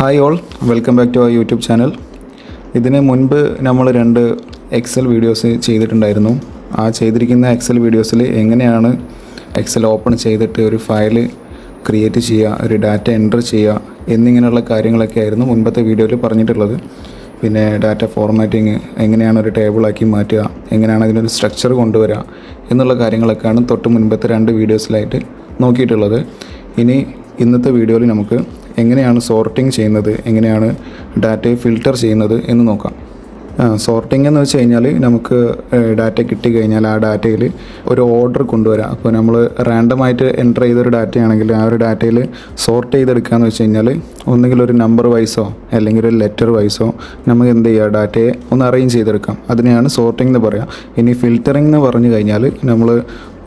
Hi all, welcome back to our YouTube channel. ഇതിന് മുൻപ് നമ്മൾ 2 എക്സൽ വീഡിയോസ് ചെയ്തിട്ടുണ്ടായിരുന്നു. ആ ചെയ്തിരിക്കുന്ന എക്സൽ വീഡിയോസിൽ എങ്ങനെയാണ് എക്സൽ ഓപ്പൺ ചെയ്തിട്ട് ഒരു ഫയൽ ക്രിയേറ്റ് ചെയ്യുക, ഒരു ഡാറ്റ എൻ്റർ ചെയ്യുക എന്നിങ്ങനെയുള്ള കാര്യങ്ങളൊക്കെ ആയിരുന്നു മുൻപത്തെ വീഡിയോയിൽ പറഞ്ഞിട്ടുള്ളത്. പിന്നെ ഡാറ്റ ഫോർമാറ്റിങ്, എങ്ങനെയാണ് ഒരു ടേബിളാക്കി മാറ്റുക, എങ്ങനെയാണ് അതിനൊരു സ്ട്രക്ചർ കൊണ്ടുവരിക എന്നുള്ള കാര്യങ്ങളൊക്കെയാണ് തൊട്ട് മുൻപത്തെ 2 വീഡിയോസിലായിട്ട് നോക്കിയിട്ടുള്ളത്. ഇനി ഇന്നത്തെ വീഡിയോയിൽ നമുക്ക് എങ്ങനെയാണ് സോർട്ടിങ് ചെയ്യുന്നത്, എങ്ങനെയാണ് ഡാറ്റയെ ഫിൽട്ടർ ചെയ്യുന്നത് എന്ന് നോക്കാം. സോർട്ടിങ് എന്ന് വെച്ച് കഴിഞ്ഞാൽ നമുക്ക് ഡാറ്റ കിട്ടിക്കഴിഞ്ഞാൽ ആ ഡാറ്റയിൽ ഒരു ഓർഡർ കൊണ്ടുവരാം. അപ്പോൾ നമ്മൾ റാൻഡമായിട്ട് എൻ്റർ ചെയ്തൊരു ഡാറ്റയാണെങ്കിൽ ആ ഒരു ഡാറ്റയിൽ സോർട്ട് ചെയ്തെടുക്കുകയെന്ന് വെച്ച് കഴിഞ്ഞാൽ ഒന്നുകിൽ ഒരു നമ്പർ വൈസോ അല്ലെങ്കിൽ ഒരു ലെറ്റർ വൈസോ നമുക്ക് എന്ത് ചെയ്യുക, ഡാറ്റയെ ഒന്ന് അറേഞ്ച് ചെയ്തെടുക്കാം. അതിനെയാണ് സോർട്ടിംഗ് എന്ന് പറയാം. ഇനി ഫിൽറ്ററിംഗ് എന്ന് പറഞ്ഞു കഴിഞ്ഞാൽ നമ്മൾ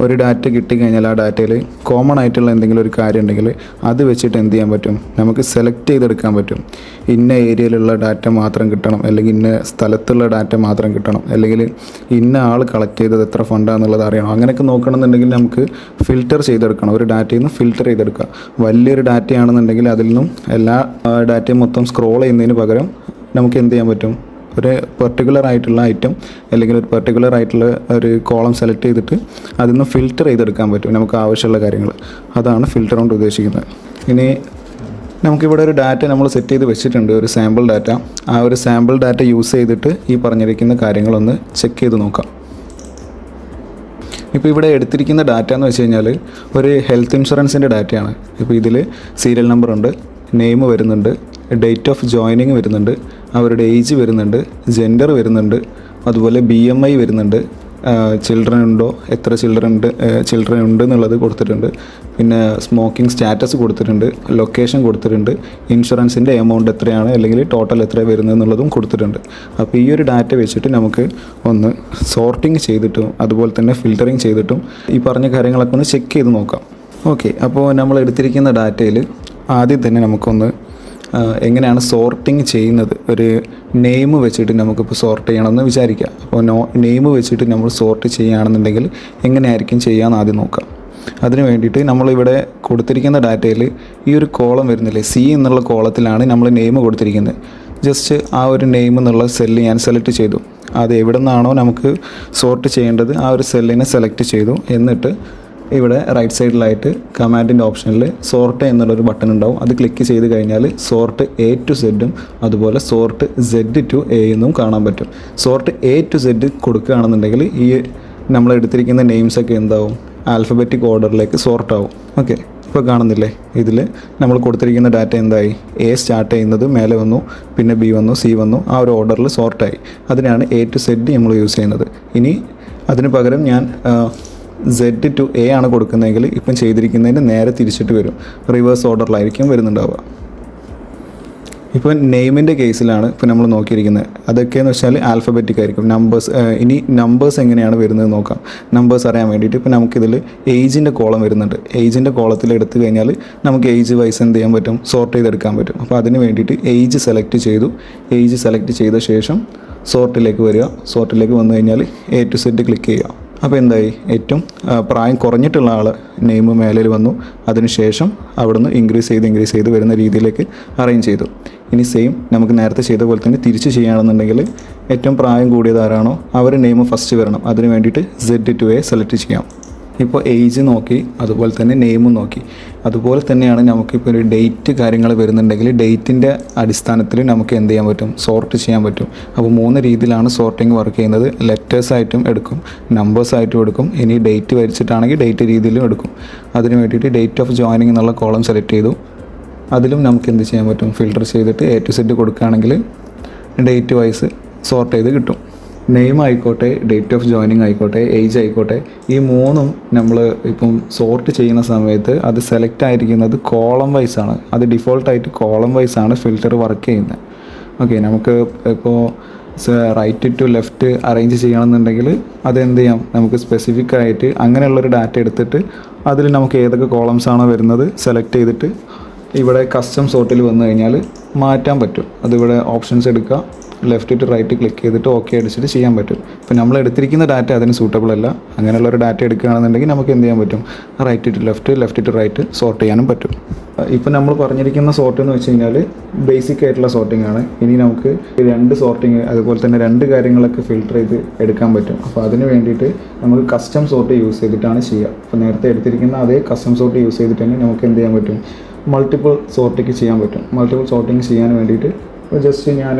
ഒരു ഡാറ്റ കിട്ടിക്കഴിഞ്ഞാൽ ആ ഡാറ്റയിൽ കോമൺ ആയിട്ടുള്ള എന്തെങ്കിലും ഒരു കാര്യം ഉണ്ടെങ്കിൽ അത് വെച്ചിട്ട് എന്ത് ചെയ്യാൻ പറ്റും, നമുക്ക് സെലക്ട് ചെയ്തെടുക്കാൻ പറ്റും. ഇന്ന ഏരിയയിലുള്ള ഡാറ്റ മാത്രം കിട്ടണം, അല്ലെങ്കിൽ ഇന്ന സ്ഥലത്തുള്ള ഡാറ്റ മാത്രം കിട്ടണം, അല്ലെങ്കിൽ ഇന്ന ആൾ കളക്ട് ചെയ്തത് എത്ര ഫണ്ടാണെന്നുള്ളത് അറിയണം. അങ്ങനെയൊക്കെ നോക്കണമെന്നുണ്ടെങ്കിൽ നമുക്ക് ഫിൽറ്റർ ചെയ്തെടുക്കണം. ഒരു ഡാറ്റയിൽ നിന്ന് ഫിൽറ്റർ ചെയ്തെടുക്കുക. വലിയൊരു ഡാറ്റയാണെന്നുണ്ടെങ്കിൽ അതിൽ നിന്നും എല്ലാ ഡാറ്റയും മൊത്തം സ്ക്രോൾ ചെയ്യുന്നതിന് പകരം നമുക്ക് എന്ത് ചെയ്യാൻ പറ്റും, ഒരു പെർട്ടിക്കുലർ ആയിട്ടുള്ള ഐറ്റം അല്ലെങ്കിൽ ഒരു പെർട്ടിക്കുലർ ആയിട്ടുള്ള ഒരു കോളം സെലക്ട് ചെയ്തിട്ട് അതിൽ നിന്ന് ഫിൽറ്റർ ചെയ്തെടുക്കാൻ പറ്റും നമുക്ക് ആവശ്യമുള്ള കാര്യങ്ങൾ. അതാണ് ഫിൽറ്റർ കൊണ്ട് ഉദ്ദേശിക്കുന്നത്. ഇനി നമുക്കിവിടെ ഒരു ഡാറ്റ നമ്മൾ സെറ്റ് ചെയ്ത് വെച്ചിട്ടുണ്ട്, ഒരു സാമ്പിൾ ഡാറ്റ. ആ ഒരു സാമ്പിൾ ഡാറ്റ യൂസ് ചെയ്തിട്ട് ഈ പറഞ്ഞിരിക്കുന്ന കാര്യങ്ങളൊന്ന് ചെക്ക് ചെയ്ത് നോക്കാം. ഇപ്പോൾ ഇവിടെ എടുത്തിരിക്കുന്ന ഡാറ്റ എന്ന് വെച്ച് കഴിഞ്ഞാൽ ഒരു ഹെൽത്ത് ഇൻഷുറൻസിൻ്റെ ഡാറ്റയാണ്. ഇപ്പോൾ ഇതിൽ സീരിയൽ നമ്പർ ഉണ്ട്, നെയിം വരുന്നുണ്ട്, ഡേറ്റ് ഓഫ് ജോയിനിങ് വരുന്നുണ്ട്, അവരുടെ ഏജ് വരുന്നുണ്ട്, ജെൻഡർ വരുന്നുണ്ട്, അതുപോലെ BMI വരുന്നുണ്ട്, ചിൽഡ്രൻ ഉണ്ടോ, എത്ര ചിൽഡ്രൻ ഉണ്ട് എന്നുള്ളത് കൊടുത്തിട്ടുണ്ട്. പിന്നെ സ്മോക്കിംഗ് സ്റ്റാറ്റസ് കൊടുത്തിട്ടുണ്ട്, ലൊക്കേഷൻ കൊടുത്തിട്ടുണ്ട്, ഇൻഷുറൻസിൻ്റെ എമൗണ്ട് എത്രയാണ് അല്ലെങ്കിൽ ടോട്ടൽ എത്ര വരുന്നത് എന്നുള്ളതും കൊടുത്തിട്ടുണ്ട്. അപ്പോൾ ഈ ഒരു ഡാറ്റ വെച്ചിട്ട് നമുക്ക് ഒന്ന് സോർട്ടിങ് ചെയ്തിട്ടും അതുപോലെ തന്നെ ഫിൽറ്ററിങ് ചെയ്തിട്ടും ഈ പറഞ്ഞ കാര്യങ്ങളൊക്കെ ഒന്ന് ചെക്ക് ചെയ്ത് നോക്കാം. ഓക്കെ, അപ്പോൾ നമ്മൾ എടുത്തിരിക്കുന്ന ഡാറ്റയിൽ ആദ്യം തന്നെ നമുക്കൊന്ന് എങ്ങനെയാണ് സോർട്ടിങ് ചെയ്യുന്നത്, ഒരു നെയിം വെച്ചിട്ട് നമുക്കിപ്പോൾ സോർട്ട് ചെയ്യണമെന്ന് വിചാരിക്കുക. അപ്പോൾ നെയിം വെച്ചിട്ട് നമ്മൾ സോർട്ട് ചെയ്യുകയാണെന്നുണ്ടെങ്കിൽ എങ്ങനെയായിരിക്കും ചെയ്യാമെന്ന് ആദ്യം നോക്കാം. അതിന് വേണ്ടിയിട്ട് നമ്മളിവിടെ കൊടുത്തിരിക്കുന്ന ഡാറ്റയിൽ ഈ ഒരു കോളം വരുന്നില്ലേ, C എന്നുള്ള കോളത്തിലാണ് നമ്മൾ നെയിം കൊടുത്തിരിക്കുന്നത്. ജസ്റ്റ് ആ ഒരു നെയിം എന്നുള്ള സെല്ല് ഞാൻ സെലക്ട് ചെയ്തു. അത് എവിടെ നിന്നാണോ നമുക്ക് സോർട്ട് ചെയ്യേണ്ടത് ആ ഒരു സെല്ലിനെ സെലക്ട് ചെയ്തു. എന്നിട്ട് ഇവിടെ റൈറ്റ് സൈഡിലായിട്ട് കമാൻഡിൻ്റെ ഓപ്ഷനിൽ സോർട്ട് എന്നുള്ളൊരു ബട്ടൺ ഉണ്ടാവും. അത് ക്ലിക്ക് ചെയ്ത് കഴിഞ്ഞാൽ സോർട്ട് A to Z അതുപോലെ സോർട്ട് Z to A എന്നും കാണാൻ പറ്റും. സോർട്ട് A to Z കൊടുക്കുകയാണെന്നുണ്ടെങ്കിൽ ഈ നമ്മൾ എടുത്തിരിക്കുന്ന നെയിംസൊക്കെ എന്താവും, ആൽഫബറ്റിക് ഓർഡറിലേക്ക് സോർട്ട് ആവും. ഓക്കെ, ഇപ്പോൾ കാണുന്നില്ലേ, ഇതിൽ നമ്മൾ കൊടുത്തിരിക്കുന്ന ഡാറ്റ എന്തായി, A സ്റ്റാർട്ട് ചെയ്യുന്നത് മേലെ വന്നു, പിന്നെ B വന്നു, C വന്നു, ആ ഒരു ഓർഡറിൽ സോർട്ടായി. അതിനാണ് A to Z നമ്മൾ യൂസ് ചെയ്യുന്നത്. ഇനി അതിന് പകരം ഞാൻ Z to A ആണ് കൊടുക്കുന്നതെങ്കിൽ ഇപ്പം ചെയ്തിരിക്കുന്നതിന് നേരെ തിരിച്ചിട്ട് വരും, റിവേഴ്സ് ഓർഡറിലായിരിക്കും വരുന്നുണ്ടാവുക. ഇപ്പോൾ നെയിമിൻ്റെ കേസിലാണ് ഇപ്പോൾ നമ്മൾ നോക്കിയിരിക്കുന്നത്. അതൊക്കെയെന്ന് വെച്ചാൽ ആൽഫബറ്റിക് ആയിരിക്കും. ഇനി നമ്പേഴ്സ് എങ്ങനെയാണ് വരുന്നത് നോക്കാം. നമ്പേഴ്സ് അറിയാൻ വേണ്ടിയിട്ട് ഇപ്പോൾ നമുക്കിതിൽ ഏജിൻ്റെ കോളം വരുന്നുണ്ട്. ഏജിൻ്റെ കോളത്തിൽ എടുത്തു കഴിഞ്ഞാൽ നമുക്ക് ഏജ് വൈസ് എന്ത് ചെയ്യാൻ പറ്റും, സോർട്ട് ചെയ്തെടുക്കാൻ പറ്റും. അപ്പോൾ അതിന് വേണ്ടിയിട്ട് ഏജ് സെലക്ട് ചെയ്തു. ഏജ് സെലക്ട് ചെയ്ത ശേഷം സോർട്ടിലേക്ക് വരിക. സോർട്ടിലേക്ക് വന്നു കഴിഞ്ഞാൽ A to Z ക്ലിക്ക് ചെയ്യുക. അപ്പോൾ എന്തായി, ഏറ്റവും പ്രായം കുറഞ്ഞിട്ടുള്ള ആൾ നെയിം മേലിൽ വന്നു. അതിനുശേഷം അവിടുന്ന് ഇൻക്രീസ് ചെയ്ത് വരുന്ന രീതിയിലേക്ക് അറേഞ്ച് ചെയ്തു. ഇനി സെയിം നമുക്ക് നേരത്തെ ചെയ്ത പോലെ തന്നെ തിരിച്ച് ചെയ്യുകയാണെന്നുണ്ടെങ്കിൽ ഏറ്റവും പ്രായം കൂടിയത് ആരാണോ അവർ നെയിം ഫസ്റ്റ് വരണം. അതിന് വേണ്ടിയിട്ട് Z to A സെലക്ട് ചെയ്യാം. ഇപ്പോൾ ഏജ് നോക്കി, അതുപോലെ തന്നെ നെയിമും നോക്കി. അതുപോലെ തന്നെയാണ് നമുക്കിപ്പോൾ ഒരു ഡേറ്റ് കാര്യങ്ങൾ വരുന്നുണ്ടെങ്കിൽ ഡേറ്റിൻ്റെ അടിസ്ഥാനത്തിൽ നമുക്ക് എന്ത് ചെയ്യാൻ പറ്റും, സോർട്ട് ചെയ്യാൻ പറ്റും. അപ്പോൾ 3 രീതിയിലാണ് സോർട്ടിങ് വർക്ക് ചെയ്യുന്നത്. ലെറ്റേഴ്സായിട്ടും എടുക്കും, നമ്പേഴ്സായിട്ടും എടുക്കും, ഇനി ഡേറ്റ് വരച്ചിട്ടാണെങ്കിൽ ഡേറ്റ് രീതിയിലും എടുക്കും. അതിന് വേണ്ടിയിട്ട് ഡേറ്റ് ഓഫ് ജോയിനിങ് എന്നുള്ള കോളം സെലക്ട് ചെയ്തു. അതിലും നമുക്ക് എന്ത് ചെയ്യാൻ പറ്റും, ഫിൽട്ടർ ചെയ്തിട്ട് A to Z കൊടുക്കുകയാണെങ്കിൽ ഡേറ്റ് വൈസ് സോർട്ട് ചെയ്ത് കിട്ടും. നെയിം ആയിക്കോട്ടെ, ഡേറ്റ് ഓഫ് ജോയിനിങ് ആയിക്കോട്ടെ, ഏജ് ആയിക്കോട്ടെ, ഈ 3ഉം നമ്മൾ ഇപ്പം സോർട്ട് ചെയ്യുന്ന സമയത്ത് അത് സെലക്ട് ആയിരിക്കുന്നത് കോളം വൈസാണ്. അത് ഡിഫോൾട്ടായിട്ട് കോളം വൈസാണ് ഫിൽറ്റർ വർക്ക് ചെയ്യുന്നത്. ഓക്കെ, നമുക്ക് ഇപ്പോൾ റൈറ്റ് ടു ലെഫ്റ്റ് അറേഞ്ച് ചെയ്യണമെന്നുണ്ടെങ്കിൽ അതെന്ത് ചെയ്യാം, നമുക്ക് സ്പെസിഫിക് ആയിട്ട് അങ്ങനെയുള്ളൊരു ഡാറ്റ എടുത്തിട്ട് അതിൽ നമുക്ക് ഏതൊക്കെ കോളംസ് ആണോ വരുന്നത് സെലക്ട് ചെയ്തിട്ട് ഇവിടെ കസ്റ്റം സോർട്ടിൽ വന്നു കഴിഞ്ഞാൽ മാറ്റാൻ പറ്റും. അതിവിടെ ഓപ്ഷൻസ് എടുക്കുക, ലെഫ്റ്റ് ടു റൈറ്റ് ക്ലിക്ക് ചെയ്തിട്ട് ഓക്കെ അടിച്ചിട്ട് ചെയ്യാൻ പറ്റും. ഇപ്പോൾ നമ്മൾ എടുത്തിരിക്കുന്ന ഡാറ്റ അതിന് സൂട്ടബിൾ അല്ല. അങ്ങനെയുള്ളൊരു ഡാറ്റ എടുക്കുകയാണെന്നുണ്ടെങ്കിൽ നമുക്ക് എന്ത് ചെയ്യാൻ പറ്റും, right to left to right sort ചെയ്യാനും പറ്റും. ഇപ്പം നമ്മൾ പറഞ്ഞിരിക്കുന്ന സോർട്ട് എന്ന് വെച്ച് കഴിഞ്ഞാൽ ബേസിക് ആയിട്ടുള്ള സോർട്ടിംഗ് ആണ്. ഇനി നമുക്ക് 2 സോർട്ടിങ് അതുപോലെ തന്നെ 2 കാര്യങ്ങളൊക്കെ ഫിൽട്ടർ ചെയ്ത് എടുക്കാൻ പറ്റും. അപ്പോൾ അതിന് വേണ്ടിയിട്ട് നമുക്ക് കസ്റ്റം സോർട്ട് യൂസ് ചെയ്തിട്ടാണ് ചെയ്യുക. അപ്പോൾ നേരത്തെ എടുത്തിരിക്കുന്ന അതേ കസ്റ്റം സോർട്ട് യൂസ് ചെയ്തിട്ട് തന്നെ നമുക്ക് എന്ത് ചെയ്യാൻ പറ്റും, മൾട്ടിപ്പിൾ സോർട്ടിങ് ചെയ്യാൻ പറ്റും. മൾട്ടിപ്പിൾ സോർട്ടിങ് ചെയ്യാൻ വേണ്ടിയിട്ട് ഇപ്പോൾ ജസ്റ്റ്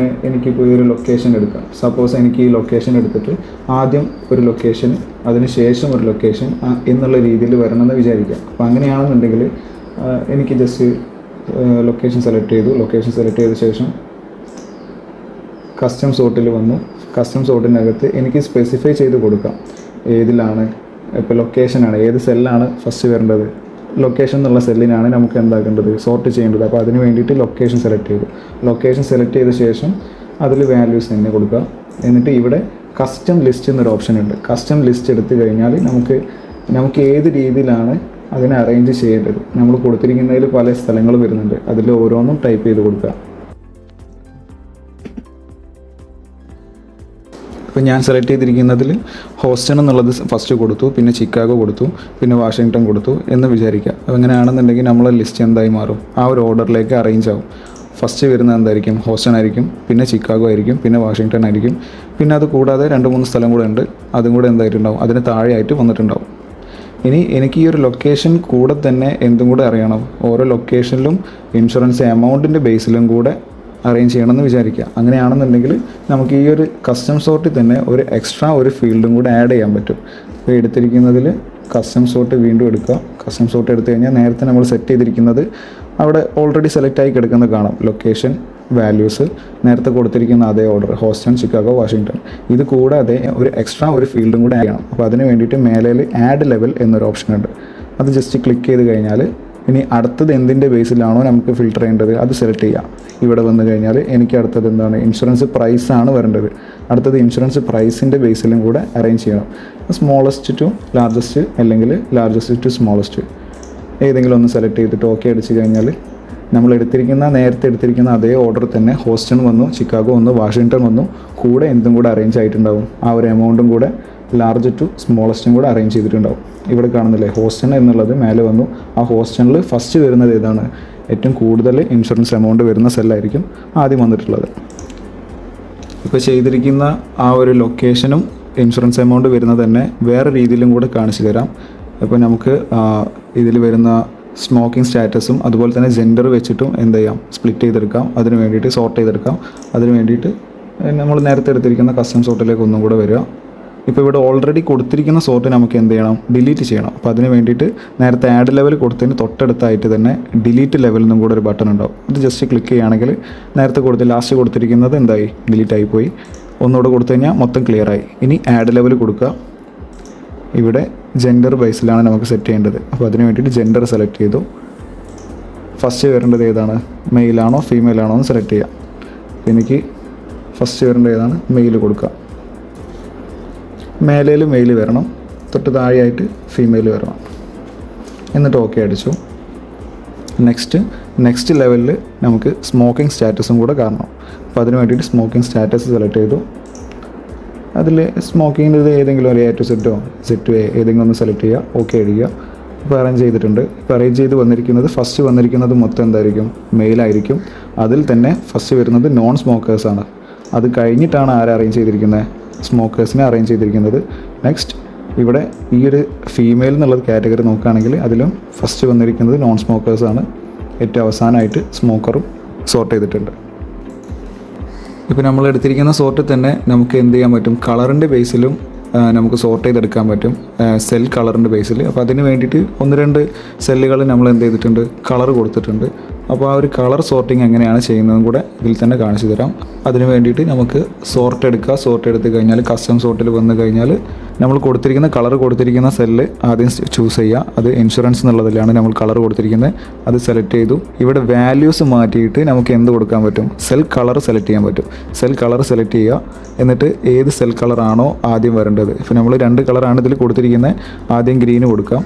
എനിക്കിപ്പോൾ ഈ ഒരു ലൊക്കേഷൻ എടുക്കാം. സപ്പോസ് എനിക്ക് ഈ ലൊക്കേഷൻ എടുത്തിട്ട് ആദ്യം ഒരു ലൊക്കേഷൻ, അതിന് ശേഷം ഒരു ലൊക്കേഷൻ എന്നുള്ള രീതിയിൽ വരണമെന്ന് വിചാരിക്കാം. അപ്പോൾ അങ്ങനെയാണെന്നുണ്ടെങ്കിൽ എനിക്ക് ജസ്റ്റ് ലൊക്കേഷൻ സെലക്ട് ചെയ്തു. ലൊക്കേഷൻ സെലക്ട് ചെയ്ത ശേഷം കസ്റ്റം സോർട്ടിൽ വന്നു. കസ്റ്റം സോർട്ടിനകത്ത് എനിക്ക് സ്പെസിഫൈ ചെയ്ത് കൊടുക്കാം ഏതിലാണ്, ഇപ്പോൾ ലൊക്കേഷനാണ്, ഏത് സെല്ലാണ് ഫസ്റ്റ് വരേണ്ടത്. ലൊക്കേഷൻ എന്നുള്ള സെല്ലിനാണ് നമുക്ക് എന്താക്കേണ്ടത്, സോർട്ട് ചെയ്യേണ്ടത്. അപ്പോൾ അതിന് വേണ്ടിയിട്ട് ലൊക്കേഷൻ സെലക്ട് ചെയ്തു. ലൊക്കേഷൻ സെലക്ട് ചെയ്ത ശേഷം അതിൽ വാല്യൂസ് തന്നെ കൊടുക്കുക. എന്നിട്ട് ഇവിടെ കസ്റ്റം ലിസ്റ്റ് എന്നൊരു ഓപ്ഷൻ ഉണ്ട്. കസ്റ്റം ലിസ്റ്റ് എടുത്തു കഴിഞ്ഞാൽ നമുക്ക് ഏത് രീതിയിലാണ് അതിനെ അറേഞ്ച് ചെയ്യേണ്ടത്. നമ്മൾ കൊടുത്തിരിക്കുന്നതിൽ പല സ്ഥലങ്ങൾ വരുന്നുണ്ട്, അതിൽ ഓരോന്നും ടൈപ്പ് ചെയ്ത് കൊടുക്കുക. ഇപ്പോൾ ഞാൻ സെലക്ട് ചെയ്തിരിക്കുന്നതിൽ ഹോസ്റ്റൺ എന്നുള്ളത് ഫസ്റ്റ് കൊടുത്തു, പിന്നെ ചിക്കാഗോ കൊടുത്തു, പിന്നെ വാഷിങ്ടൺ കൊടുത്തു എന്ന് വിചാരിക്കുക. അപ്പോൾ അങ്ങനെയാണെന്നുണ്ടെങ്കിൽ നമ്മളെ ലിസ്റ്റ് എന്തായി മാറും, ആ ഒരു ഓർഡറിലേക്ക് അറേഞ്ച് ആവും. ഫസ്റ്റ് വരുന്നത് എന്തായിരിക്കും, ഹോസ്റ്റൺ ആയിരിക്കും, പിന്നെ ചിക്കാഗോ ആയിരിക്കും, പിന്നെ വാഷിങ്ടൺ ആയിരിക്കും. പിന്നെ അത് കൂടാതെ 2-3 സ്ഥലം കൂടെ ഉണ്ട്, അതും കൂടെ എന്തായിട്ടുണ്ടാവും, അതിന് താഴെയായിട്ട് വന്നിട്ടുണ്ടാവും. ഇനി എനിക്ക് ഈ ഒരു ലൊക്കേഷൻ കൂടെ തന്നെ എന്തും കൂടെ അറിയണം, ഓരോ ലൊക്കേഷനിലും ഇൻഷുറൻസ് എമൗണ്ടിൻ്റെ ബേസിലും കൂടെ അറേഞ്ച് ചെയ്യണമെന്ന് വിചാരിക്കുക. അങ്ങനെയാണെന്നുണ്ടെങ്കിൽ നമുക്ക് ഈ ഒരു കസ്റ്റം സോർട്ടിൽ തന്നെ ഒരു എക്സ്ട്രാ ഒരു ഫീൽഡും കൂടെ ആഡ് ചെയ്യാൻ പറ്റും. ഇപ്പോൾ എടുത്തിരിക്കുന്നതിൽ കസ്റ്റം സോർട്ട് വീണ്ടും എടുക്കുക. കസ്റ്റം സോർട്ട് എടുത്തു കഴിഞ്ഞാൽ നേരത്തെ നമ്മൾ സെറ്റ് ചെയ്തിരിക്കുന്നത് അവിടെ ഓൾറെഡി സെലക്ട് ആയി കിടക്കുന്നത് കാണാം. ലൊക്കേഷൻ, വാല്യൂസ്, നേരത്തെ കൊടുത്തിരിക്കുന്ന അതേ ഓർഡർ, ഹോസ്റ്റൺ, ചിക്കാഗോ, വാഷിങ്ടൺ. ഇത് കൂടാതെ ഒരു എക്സ്ട്രാ ഒരു ഫീൽഡും കൂടെ ആഡ് ചെയ്യണം. അപ്പോൾ അതിന് വേണ്ടിയിട്ട് മേലേൽ ആഡ് ലെവൽ എന്നൊരു ഓപ്ഷൻ ഉണ്ട്. അത് ജസ്റ്റ് ക്ലിക്ക് ചെയ്ത് കഴിഞ്ഞാൽ ഇനി അടുത്തത് എന്തിൻ്റെ ബേസിലാണോ നമുക്ക് ഫിൽട്ടർ ചെയ്യേണ്ടത് അത് സെലക്ട് ചെയ്യാം. ഇവിടെ വന്നു കഴിഞ്ഞാൽ എനിക്ക് അടുത്തത് എന്താണ്, ഇൻഷുറൻസ് പ്രൈസാണ് വരേണ്ടത്. അടുത്തത് ഇൻഷുറൻസ് പ്രൈസിൻ്റെ ബേസിലും കൂടെ അറേഞ്ച് ചെയ്യണം. സ്മോളസ്റ്റ് ടു ലാർജസ്റ്റ് അല്ലെങ്കിൽ ലാർജസ്റ്റ് ടു സ്മോളസ്റ്റ് ഏതെങ്കിലും ഒന്ന് സെലക്ട് ചെയ്തിട്ട് ഓക്കെ അടിച്ച് കഴിഞ്ഞാൽ നമ്മൾ നേരത്തെ എടുത്തിരിക്കുന്ന അതേ ഓർഡർ തന്നെ ഹോസ്റ്റൺ വന്നു, ചിക്കാഗോ വന്നു, വാഷിങ്ടൺ വന്നു, കൂടെ എന്തും കൂടെ അറേഞ്ച് ആയിട്ടുണ്ടാവും. ആ ഒരു എമൗണ്ടും കൂടെ ലാർജ് ടു സ്മോളസ്റ്റും കൂടെ അറേഞ്ച് ചെയ്തിട്ടുണ്ടാവും. ഇവിടെ കാണുന്നില്ലേ, ഹോസ്റ്റൺ എന്നുള്ളത് മേലെ വന്നു. ആ ഹോസ്റ്റണിൽ ഫസ്റ്റ് വരുന്നത് ഏതാണ്, ഏറ്റവും കൂടുതൽ ഇൻഷുറൻസ് എമൗണ്ട് വരുന്ന സെല്ലായിരിക്കും ആദ്യം വന്നിട്ടുള്ളത്. ഇപ്പോൾ ചെയ്തിരിക്കുന്ന ആ ഒരു ലൊക്കേഷനും ഇൻഷുറൻസ് എമൗണ്ട് വരുന്നത് തന്നെ വേറെ രീതിയിലും കൂടെ കാണിച്ചു തരാം. ഇപ്പോൾ നമുക്ക് ഇതിൽ വരുന്ന സ്മോക്കിംഗ് സ്റ്റാറ്റസും അതുപോലെ തന്നെ ജെൻഡർ വെച്ചിട്ടും എന്ത് ചെയ്യാം, സ്പ്ലിറ്റ് ചെയ്തെടുക്കാം. അതിന് വേണ്ടിയിട്ട് സോർട്ട് ചെയ്തെടുക്കാം. അതിന് വേണ്ടിയിട്ട് നമ്മൾ നേരത്തെ എടുത്തിരിക്കുന്ന കസ്റ്റം സോർട്ടിലേക്ക് ഒന്നും കൂടെ വരിക. ഇപ്പോൾ ഇവിടെ ഓൾറെഡി കൊടുത്തിരിക്കുന്ന സോർട്ട് നമുക്ക് എന്ത് ചെയ്യണം, ഡിലീറ്റ് ചെയ്യണം. അപ്പോൾ അതിന് വേണ്ടിയിട്ട് നേരത്തെ ആഡ് ലെവൽ കൊടുത്തതിന് തൊട്ടടുത്തായിട്ട് തന്നെ ഡിലീറ്റ് ലെവൽ എന്നും കൂടെ ഒരു ബട്ടൺ ഉണ്ടാവും. ഇത് ജസ്റ്റ് ക്ലിക്ക് ചെയ്യുകയാണെങ്കിൽ നേരത്തെ ലാസ്റ്റ് കൊടുത്തിരിക്കുന്നത് എന്തായി, ഡിലീറ്റ് ആയിപ്പോയി. ഒന്നുകൂടെ കൊടുത്തു കഴിഞ്ഞാൽ മൊത്തം ക്ലിയർ ആയി. ഇനി ആഡ് ലെവൽ കൊടുക്കുക. ഇവിടെ ജെൻഡർ ബേസിലാണ് നമുക്ക് സെറ്റ് ചെയ്യേണ്ടത്. അപ്പോൾ അതിന് വേണ്ടിയിട്ട് ജെൻഡർ സെലക്ട് ചെയ്തു. ഫസ്റ്റ് വരേണ്ടത് ഏതാണ്, മെയിലാണോ ഫീമെയിലാണോ എന്ന് സെലക്ട് ചെയ്യാം. എനിക്ക് ഫസ്റ്റ് വരേണ്ടത് ഏതാണ്, മെയിൽ കൊടുക്കുക. മേലേൽ മെയിൽ വരണം, തൊട്ട് താഴെയായിട്ട് ഫീമെയിൽ വരണം. എന്നിട്ട് ഓക്കെ അടിച്ചു. നെക്സ്റ്റ് ലെവലിൽ നമുക്ക് സ്മോക്കിംഗ് സ്റ്റാറ്റസും കൂടെ കാണണം. അപ്പോൾ അതിന് വേണ്ടിയിട്ട് സ്മോക്കിംഗ് സ്റ്റാറ്റസ് സെലക്ട് ചെയ്തു. അതിൽ സ്മോക്കിങ്ങിൻ്റെ ഏതെങ്കിലും ഒരു A to Z Z ഏതെങ്കിലും ഒന്ന് സെലക്ട് ചെയ്യുക, ഓക്കെ അടിക്കുക. ഇപ്പോൾ അറേഞ്ച് ചെയ്തിട്ടുണ്ട്. ഇപ്പോൾ അറേഞ്ച് ചെയ്ത് വന്നിരിക്കുന്നത് ഫസ്റ്റ് വന്നിരിക്കുന്നത് മൊത്തം എന്തായിരിക്കും, മെയിലായിരിക്കും. അതിൽ തന്നെ ഫസ്റ്റ് വരുന്നത് നോൺ സ്മോക്കേഴ്സാണ്. അത് കഴിഞ്ഞിട്ടാണ് അറേഞ്ച് ചെയ്തിരിക്കുന്നത്, സ്മോക്കേഴ്സിനെ അറേഞ്ച് ചെയ്തിരിക്കുന്നത്. നെക്സ്റ്റ് ഇവിടെ ഈ ഒരു ഫീമെയിൽ എന്നുള്ളത് കാറ്റഗറി നോക്കുകയാണെങ്കിൽ അതിലും ഫസ്റ്റ് വന്നിരിക്കുന്നത് നോൺ സ്മോക്കേഴ്സാണ്. ഏറ്റവും അവസാനമായിട്ട് സ്മോക്കറും സോർട്ട് ചെയ്തിട്ടുണ്ട്. ഇപ്പോൾ നമ്മൾ എടുത്തിരിക്കുന്ന സോർട്ടിൽ തന്നെ നമുക്ക് എന്ത് ചെയ്യാൻ പറ്റും, കളറിൻ്റെ ബേസിലും നമുക്ക് സോർട്ട് ചെയ്തെടുക്കാൻ പറ്റും, സെൽ കളറിൻ്റെ ബേസിൽ. അപ്പോൾ അതിന് വേണ്ടിയിട്ട് 1-2 സെല്ലുകൾ നമ്മൾ എന്ത് ചെയ്തിട്ടുണ്ട്, കളർ കൊടുത്തിട്ടുണ്ട്. അപ്പോൾ ആ ഒരു കളർ സോർട്ടിങ് എങ്ങനെയാണ് ചെയ്യുന്നതും കൂടെ ഇതിൽ തന്നെ കാണിച്ചു തരാം. അതിന് വേണ്ടിയിട്ട് നമുക്ക് സോർട്ട് എടുക്കുക. സോർട്ട് എടുത്ത് കഴിഞ്ഞാൽ കസ്റ്റം സോർട്ടിൽ വന്നു കഴിഞ്ഞാൽ നമ്മൾ കൊടുത്തിരിക്കുന്ന കളർ കൊടുത്തിരിക്കുന്ന സെല്ല് ആദ്യം ചൂസ് ചെയ്യുക. അത് ഇൻഷുറൻസ് എന്നുള്ളതിലാണ് നമ്മൾ കളർ കൊടുത്തിരിക്കുന്നത്. അത് സെലക്ട് ചെയ്തു. ഇവിടെ വാല്യൂസ് മാറ്റിയിട്ട് നമുക്ക് എന്ത് കൊടുക്കാൻ പറ്റും, സെൽ കളർ സെലക്ട് ചെയ്യാൻ പറ്റും. സെൽ കളർ സെലക്ട് ചെയ്യുക. എന്നിട്ട് ഏത് സെൽ കളറാണോ ആദ്യം വരേണ്ടത്, ഇപ്പോൾ നമ്മൾ 2 കളറാണ് ഇതിൽ കൊടുത്തിരിക്കുന്നത്, ആദ്യം ഗ്രീന് കൊടുക്കാം.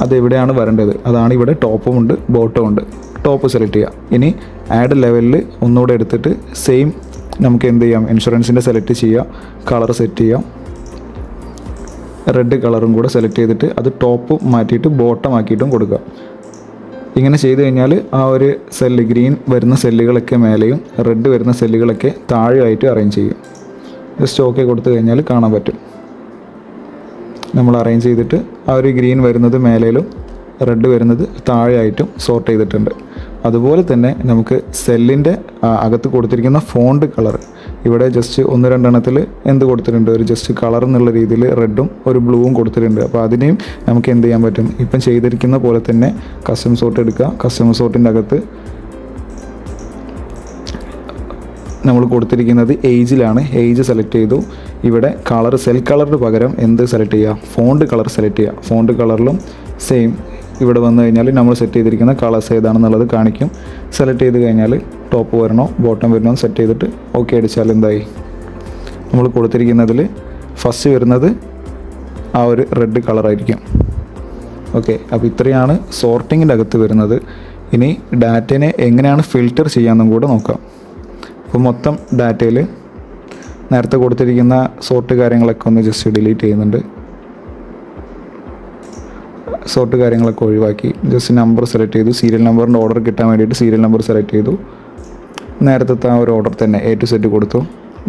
അതെവിടെയാണ് വരേണ്ടത്, അതാണ് ഇവിടെ ടോപ്പും ഉണ്ട് ബോട്ടവും ഉണ്ട്. ടോപ്പ് സെലക്ട് ചെയ്യുക. ഇനി ആഡ് ലെവലിൽ ഒന്നുകൂടെ എടുത്തിട്ട് സെയിം നമുക്ക് എന്ത് ചെയ്യാം, ഇൻഷുറൻസിൻ്റെ സെലക്ട് ചെയ്യുക, കളർ സെറ്റ് ചെയ്യാം. റെഡ് കളറും കൂടെ സെലക്ട് ചെയ്തിട്ട് അത് ടോപ്പ് മാറ്റിയിട്ട് ബോട്ടം ആക്കിയിട്ടും കൊടുക്കുക. ഇങ്ങനെ ചെയ്ത് കഴിഞ്ഞാൽ ആ ഒരു സെല്ല് ഗ്രീൻ വരുന്ന സെല്ലുകളൊക്കെ മേലെയും റെഡ് വരുന്ന സെല്ലുകളൊക്കെ താഴെയായിട്ട് അറേഞ്ച് ചെയ്യും. ജസ്റ്റ് ഓക്കെ കൊടുത്തു കഴിഞ്ഞാൽ കാണാൻ പറ്റും. നമ്മൾ അറേഞ്ച് ചെയ്തിട്ട് ആ ഒരു ഗ്രീൻ വരുന്നത് മേലേലും റെഡ് വരുന്നത് താഴെയായിട്ടും സോർട്ട് ചെയ്തിട്ടുണ്ട്. അതുപോലെ തന്നെ നമുക്ക് സെല്ലിൻ്റെ അകത്ത് കൊടുത്തിരിക്കുന്ന ഫോണ്ട് കളർ ഇവിടെ ജസ്റ്റ് 1-2 എണ്ണത്തിൽ എന്ത് കൊടുത്തിട്ടുണ്ട്, ഒരു ജസ്റ്റ് കളർ എന്നുള്ള രീതിയിൽ റെഡും ഒരു ബ്ലൂവും കൊടുത്തിട്ടുണ്ട്. അപ്പോൾ അതിനെയും നമുക്ക് എന്ത് ചെയ്യാൻ പറ്റും, ഇപ്പം ചെയ്തിരിക്കുന്ന പോലെ തന്നെ കസ്റ്റം സോർട്ട് എടുക്കുക. കസ്റ്റം സോർട്ടിൻ്റെ അകത്ത് നമ്മൾ കൊടുത്തിരിക്കുന്നത് ഏജിലാണ്. ഏജ് സെലക്ട് ചെയ്തു. ഇവിടെ കളർ സെൽ കളറിന് പകരം എന്ത് സെലക്ട് ചെയ്യുക, ഫോണ്ട് കളർ സെലക്ട് ചെയ്യുക. ഫോണ്ട് കളറിലും സെയിം ഇവിടെ വന്നു കഴിഞ്ഞാൽ നമ്മൾ സെറ്റ് ചെയ്തിരിക്കുന്ന കളേഴ്സ് ഏതാണെന്നുള്ളത് കാണിക്കും. സെലക്ട് ചെയ്ത് കഴിഞ്ഞാൽ ടോപ്പ് വരണോ ബോട്ടം വരണോ സെറ്റ് ചെയ്തിട്ട് ഓക്കെ അടിച്ചാൽ എന്തായി, നമ്മൾ കൊടുത്തിരിക്കുന്നതിൽ ഫസ്റ്റ് വരുന്നത് ആ ഒരു റെഡ് കളറായിരിക്കും. ഓക്കെ, അപ്പോൾ ഇത്രയാണ് സോർട്ടിങ്ങിൻ്റെ അകത്ത് വരുന്നത്. ഇനി ഡാറ്റേനെ എങ്ങനെയാണ് ഫിൽറ്റർ ചെയ്യാമെന്നും കൂടെ നോക്കാം. അപ്പോൾ മൊത്തം ഡാറ്റയിൽ നേരത്തെ കൊടുത്തിരിക്കുന്ന സോർട്ട് കാര്യങ്ങളൊക്കെ ഒന്ന് ജസ്റ്റ് ഡിലീറ്റ് ചെയ്യുന്നുണ്ട്. സോർട്ട് കാര്യങ്ങളൊക്കെ ഒഴിവാക്കി ജസ്റ്റ് നമ്പർ സെലക്ട് ചെയ്തു. സീരിയൽ നമ്പറിൻ്റെ ഓർഡർ കിട്ടാൻ വേണ്ടിയിട്ട് സീരിയൽ നമ്പർ സെലക്ട് ചെയ്തു. നേരത്തെ ആ ഒരു ഓർഡർ തന്നെ A to Z കൊടുത്തു.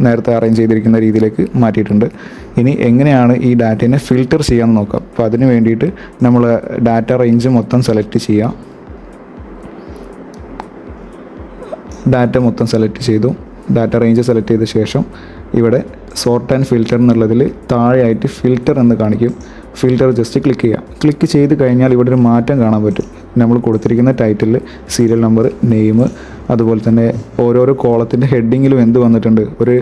നേരത്തെ അറേഞ്ച് ചെയ്തിരിക്കുന്ന രീതിയിലേക്ക് മാറ്റിയിട്ടുണ്ട്. ഇനി എങ്ങനെയാണ് ഈ ഡാറ്റേനെ ഫിൽറ്റർ ചെയ്യാമെന്ന് നോക്കാം. അപ്പോൾ അതിന് വേണ്ടിയിട്ട് നമ്മൾ ഡാറ്റ റേഞ്ച് മൊത്തം സെലക്ട് ചെയ്യാം. ഡാറ്റ മൊത്തം സെലക്ട് ചെയ്തു. ഡാറ്റ റേഞ്ച് സെലക്ട് ചെയ്ത ശേഷം ഇവിടെ സോർട്ട് ആൻഡ് ഫിൽറ്റർ എന്നുള്ളതിൽ താഴെയായിട്ട് ഫിൽറ്റർ എന്ന് കാണിക്കും. ഫിൽറ്റർ ജസ്റ്റ് ക്ലിക്ക് ചെയ്യാം. ക്ലിക്ക് ചെയ്ത് കഴിഞ്ഞാൽ ഇവിടെ ഒരു മാറ്റം കാണാൻ പറ്റും. നമ്മൾ കൊടുത്തിരിക്കുന്ന ടൈറ്റിൽ, സീരിയൽ നമ്പർ, നെയിം, അതുപോലെ തന്നെ ഓരോരോ കോളത്തിൻ്റെ ഹെഡിങ്ങിലും എന്ത് വന്നിട്ടുണ്ട്, ഒരു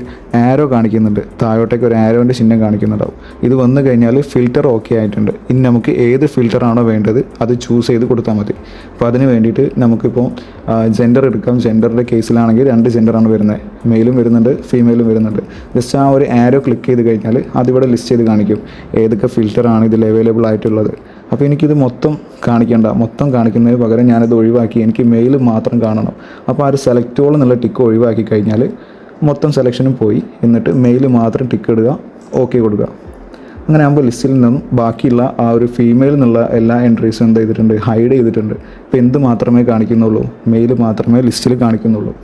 ആരോ കാണിക്കുന്നുണ്ട്. താഴോട്ടേക്ക് ഒരു ആരോൻ്റെ ചിഹ്നം കാണിക്കുന്നുണ്ടാവും. ഇത് വന്നു കഴിഞ്ഞാൽ ഫിൽറ്റർ ഓക്കെ ആയിട്ടുണ്ട്. ഇനി നമുക്ക് ഏത് ഫിൽറ്ററാണോ വേണ്ടത് അത് ചൂസ് ചെയ്ത് കൊടുത്താൽ മതി. അപ്പോൾ അതിന് വേണ്ടിയിട്ട് നമുക്കിപ്പോൾ ജെൻഡർ എടുക്കാം. ജെൻഡറിൻ്റെ കേസിലാണെങ്കിൽ 2 ജെൻഡറാണ് വരുന്നത്. മെയിലും വരുന്നുണ്ട്, ഫീമെയിലും വരുന്നുണ്ട്. ജസ്റ്റ് ആ ഒരു ആരോ ക്ലിക്ക് ചെയ്ത് കഴിഞ്ഞാൽ അതിവിടെ ലിസ്റ്റ് ചെയ്ത് കാണിക്കും ഏതൊക്കെ ഫിൽറ്ററാണ് ഇതിൽ അവൈലബിൾ ആയിട്ടുള്ളത്. അപ്പോൾ എനിക്കിത് മൊത്തം കാണിക്കേണ്ട, മൊത്തം കാണിക്കുന്നതിന് പകരം ഞാനത് ഒഴിവാക്കി എനിക്ക് മെയിൽ മാത്രം കാണണം. അപ്പോൾ ആ ഒരു സെലക്ട് ഓൾ എന്നുള്ള ടിക്ക് ഒഴിവാക്കി കഴിഞ്ഞാൽ മൊത്തം സെലക്ഷനും പോയി. എന്നിട്ട് മെയിൽ മാത്രം ടിക്ക് ഇടുക, ഓക്കെ കൊടുക്കുക. അങ്ങനെ ആകുമ്പോൾ ലിസ്റ്റിൽ നിന്നും ബാക്കിയുള്ള ആ ഒരു ഫീമെയിൽ എന്നുള്ള എല്ലാ എൻട്രീസും എന്ത് ചെയ്തിട്ടുണ്ട്, ഹൈഡ് ചെയ്തിട്ടുണ്ട്. ഇപ്പോൾ എന്ത് മാത്രമേ കാണിക്കുന്നുള്ളൂ, മെയിൽ മാത്രമേ ലിസ്റ്റിൽ കാണിക്കുന്നുള്ളൂ.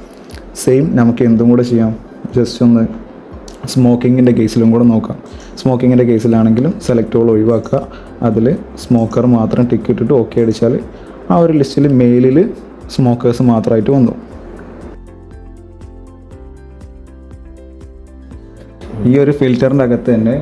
സെയിം നമുക്ക് എന്തും കൂടെ ചെയ്യാം. ജസ്റ്റ് ഒന്ന് സ്മോക്കിങ്ങിൻ്റെ കേസിലും കൂടെ നോക്കാം. സ്മോക്കിങ്ങിൻ്റെ കേസിലാണെങ്കിലും സെലക്ട് ഓൾ ഒഴിവാക്കുക. അതിൽ സ്മോക്കർ മാത്രം ടിക്ക് ഇട്ടിട്ട് ഓക്കെ അടിച്ചാൽ ആ ഒരു ലിസ്റ്റിൽ മെയിലിൽ സ്മോക്കേഴ്സ് മാത്രമായിട്ട് വന്നു. ഈ ഒരു ഫിൽറ്ററിൻ്റെ അകത്ത് തന്നെ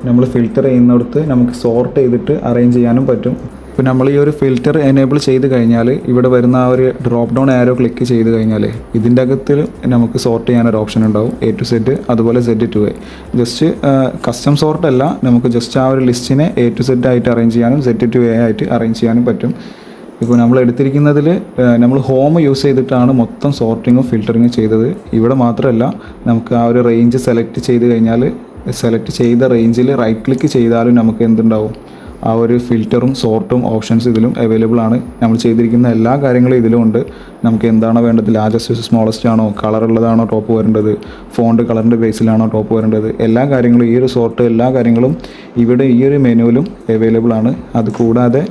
നമ്മൾ ഫിൽറ്റർ ചെയ്യുന്നിടത്ത് നമുക്ക് സോർട്ട് ചെയ്തിട്ട് അറേഞ്ച് ചെയ്യാനും പറ്റും. ഇപ്പോൾ നമ്മൾ ഈ ഒരു ഫിൽറ്റർ എനേബിൾ ചെയ്ത് കഴിഞ്ഞാൽ ഇവിടെ വരുന്ന ആ ഒരു ഡ്രോപ്പ് ഡൗൺ ആരോ ക്ലിക്ക് ചെയ്ത് കഴിഞ്ഞാൽ ഇതിൻ്റെ അകത്ത് നമുക്ക് സോർട്ട് ചെയ്യാനൊരു ഓപ്ഷൻ ഉണ്ടാവും. A to Z, അതുപോലെ Z to A. Just custom sort അല്ല, നമുക്ക് ജസ്റ്റ് ആ ഒരു ലിസ്റ്റിനെ A to Z ആയിട്ട് അറേഞ്ച് ചെയ്യാനും Z to A ആയിട്ട് അറേഞ്ച് ചെയ്യാനും പറ്റും. ഇപ്പോൾ നമ്മൾ എടുത്തിരിക്കുന്നതിൽ നമ്മൾ ഹോം യൂസ് ചെയ്തിട്ടാണ് മൊത്തം സോർട്ടിങ്ങും ഫിൽറ്ററിങ്ങും ചെയ്തത്. ഇവിടെ മാത്രമല്ല, നമുക്ക് ആ ഒരു റേഞ്ച് സെലക്ട് ചെയ്ത് കഴിഞ്ഞാൽ സെലക്ട് ചെയ്ത റേഞ്ചിൽ റൈറ്റ് ക്ലിക്ക് ചെയ്താലും നമുക്ക് എന്തുണ്ടാവും, ആ ഒരു ഫിൽറ്ററും സോർട്ടും ഓപ്ഷൻസ് ഇതിലും അവൈലബിൾ ആണ്. നമ്മൾ ചെയ്തിരിക്കുന്ന എല്ലാ കാര്യങ്ങളും ഇതിലും ഉണ്ട്. നമുക്ക് എന്താണോ വേണ്ടത്, ലാർജസ്റ്റ് സ്മോളസ്റ്റ് ആണോ, കളറുള്ളതാണോ ടോപ്പ് വരേണ്ടത്, ഫോണ്ട് കളറിൻ്റെ ബേസിലാണോ ടോപ്പ് വരേണ്ടത്, എല്ലാ കാര്യങ്ങളും ഈ ഒരു സോർട്ട് എല്ലാ കാര്യങ്ങളും ഇവിടെ ഈ ഒരു മെനുവിലും അവൈലബിൾ ആണ്. അതുകൂടാതെ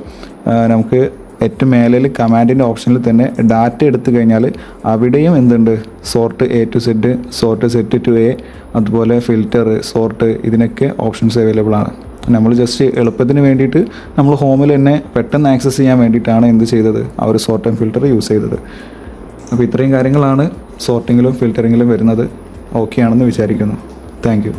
നമുക്ക് ഏറ്റവും മേലിൽ കമാൻഡിൻ്റെ ഓപ്ഷനിൽ തന്നെ ഡാറ്റ എടുത്തു കഴിഞ്ഞാൽ അവിടെയും എന്തുണ്ട്, sort A to Z, sort Z to A, അതുപോലെ ഫിൽറ്റർ, സോർട്ട്, ഇതിനൊക്കെ ഓപ്ഷൻസ് അവൈലബിൾ ആണ്. നമ്മൾ ജസ്റ്റ് എളുപ്പത്തിന് വേണ്ടിയിട്ട് നമ്മൾ ഹോമിൽ തന്നെ പെട്ടെന്ന് ആക്സസ് ചെയ്യാൻ വേണ്ടിയിട്ടാണ് എന്ത് ചെയ്തത്, ആ ഒരു സോർട്ട് ആൻഡ് ഫിൽറ്റർ യൂസ് ചെയ്തത്. അപ്പോൾ ഇത്രയും കാര്യങ്ങളാണ് സോർട്ടിങ്ങിലും ഫിൽറ്ററിങ്ങിലും വരുന്നത്. ഓക്കെ ആണെന്ന് വിചാരിക്കുന്നു. Thank you.